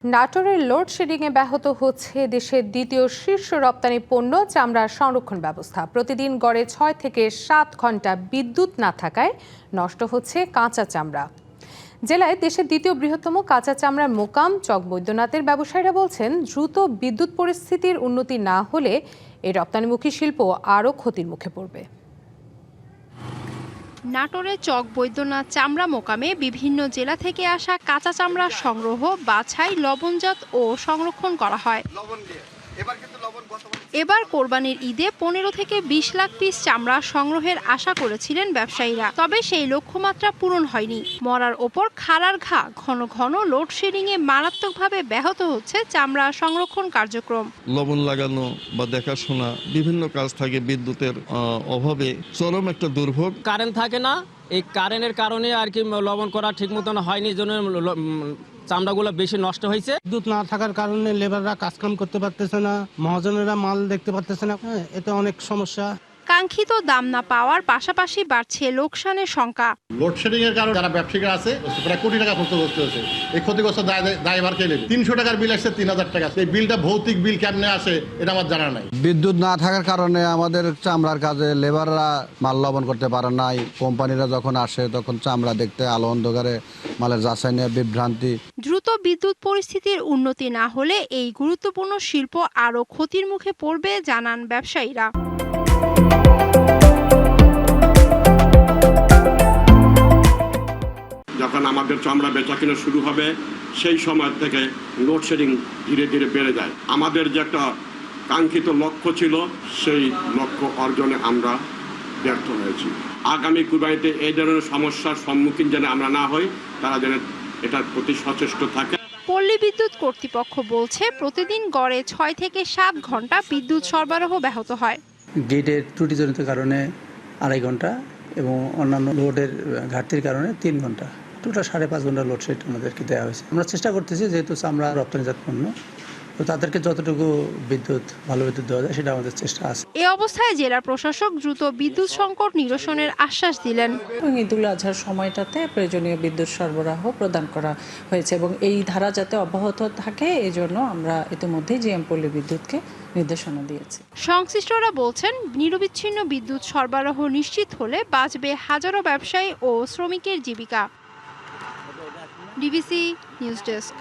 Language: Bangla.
নাটোরের লোডশেডিংয়ে ব্যাহত হচ্ছে দেশের দ্বিতীয় শীর্ষ রপ্তানি পণ্য চামড়ার সংরক্ষণ ব্যবস্থা। প্রতিদিন গড়ে 6 থেকে 7 ঘন্টা বিদ্যুৎ না থাকায় নষ্ট হচ্ছে কাঁচা চামড়া। জেলায় দেশের দ্বিতীয় বৃহত্তম কাঁচা চামড়ার মোকাম চক বৈদ্যনাথের ব্যবসায়ীরা বলছেন, দ্রুত বিদ্যুৎ পরিস্থিতির উন্নতি না হলে এই রপ্তানিমুখী শিল্প আরও ক্ষতির মুখে পড়বে। নাটোরে চক বৈদ্যনাথ চামড়া মোকামে বিভিন্ন জেলা থেকে আসা কাঁচা চামড়ার সংগ্রহ, বাছাই, লবণজাত ও সংরক্ষণ করা হয়। এবার কোরবানির ঈদে 15 থেকে 20 লাখ পিস চামড়া সংগ্রহের আশা করেছিলেন ব্যবসায়ীরা, তবে সেই লক্ষ্যমাত্রা পূরণ হয়নি। মরার ওপর খাড়ার ঘা, ঘন ঘন লোডশেডিংয়ে মারাত্মকভাবে ব্যাহত হচ্ছে চামড়া সংরক্ষণ কার্যক্রম। লবণ লাগানো বা দেখাশোনা বিভিন্ন কাজ থাকে, বিদ্যুতের অভাবে চরম একটা দুর্ভোগ। কারেন্ট থাকে না, এই কারেন্টের কারণে আর কি লবণ করা ঠিক মতন হয়নি, জন্য চামড়াগুলো বেশি নষ্ট হয়েছে। বিদ্যুৎ না থাকার কারণে লেবাররা কাজকাম করতে পারতেছে না, মহাজনেরা মাল দেখতে পারতেছে না, এতে অনেক সমস্যা। কাঙ্ক্ষিত দাম না পাওয়ার পাশাপাশি বাড়ছে লোকসানের শঙ্কা। লোডশেডিং এর কারণে যারা ব্যবসায়ীরা আছে প্রায় কোটি টাকা খরচ করতে হচ্ছে। এই ক্ষতিগ্রস্ত দায়ভার কে নেবে? 300 টাকার বিল আসছে 3000 টাকা। এই বিলটা ভৌতিক বিল কেমনে আসে এটা আমার জানা নাই। বিদ্যুৎ না থাকার কারণে আমাদের চামড়ার কাজে লেবাররা মাল লবণ করতে পারে নাই। কোম্পানিরা যখন আসে তখন চামড়া দেখতে আলো অন্ধকারে মালের যাচাই নিয়ে বিভ্রান্তি। দ্রুত বিদ্যুৎ পরিস্থিতির উন্নতি না হলে এই গুরুত্বপূর্ণ শিল্প আরও ক্ষতির মুখে পড়বে, জানান ব্যবসায়ীরা। যখন আমাদের চামড়া বেচা কিনা শুরু হবে, সেই সময় থেকে লোডশেডিং ধীরে ধীরে বেড়ে যায়। আমাদের যে একটা কাঙ্ক্ষিত লক্ষ্য ছিল, সেই লক্ষ্য অর্জনে আমরা ব্যর্থ হয়েছি। আগামী কুরবানিতে এই ধরনের সমস্যার সম্মুখীন যেন আমরা না হই, তারা যেন এটার প্রতি সচেষ্ট থাকে। পল্লী বিদ্যুৎ কর্তৃপক্ষ বলছে, প্রতিদিন গড়ে 6 থেকে 7 ঘন্টা বিদ্যুৎ সরবরাহ ব্যাহত হয়। গেটের ত্রুটিজনিত কারণে 2.5 ঘন্টা এবং অন্যান্য লোডের ঘাটতির কারণে 3 ঘন্টা, টোটাল 5.5 ঘন্টা লোডশেড আমাদেরকে দেওয়া হয়েছে। আমরা চেষ্টা করতেছি, যেহেতু আমরা রপ্তানিজাত পণ্য, তো তাদেরকে যতটুকু ভালো বিদ্যুৎ দেওয়া যায় সেটা আমাদের চেষ্টা আছে। এই অবস্থায় জেলা প্রশাসক দ্রুত বিদ্যুৎ সংকট নিরসনের আশ্বাস দিলেন। ঈদুল আজহার সময়টাতে প্রয়োজনীয় বিদ্যুৎ সরবরাহ প্রদান করা হয়েছে এবং এই ধারা যাতে অব্যাহত থাকে এজন্য আমরা ইতিমধ্যে জিএম পল্লী বিদ্যুৎকে নির্দেশনা দিয়েছি। সংশ্লিষ্টরা বলছেন, নিরবিচ্ছিন্ন বিদ্যুৎ সরবরাহ নিশ্চিত হলে বাঁচবে হাজারো ব্যবসায়ী ও শ্রমিকের জীবিকা। DBC news desk.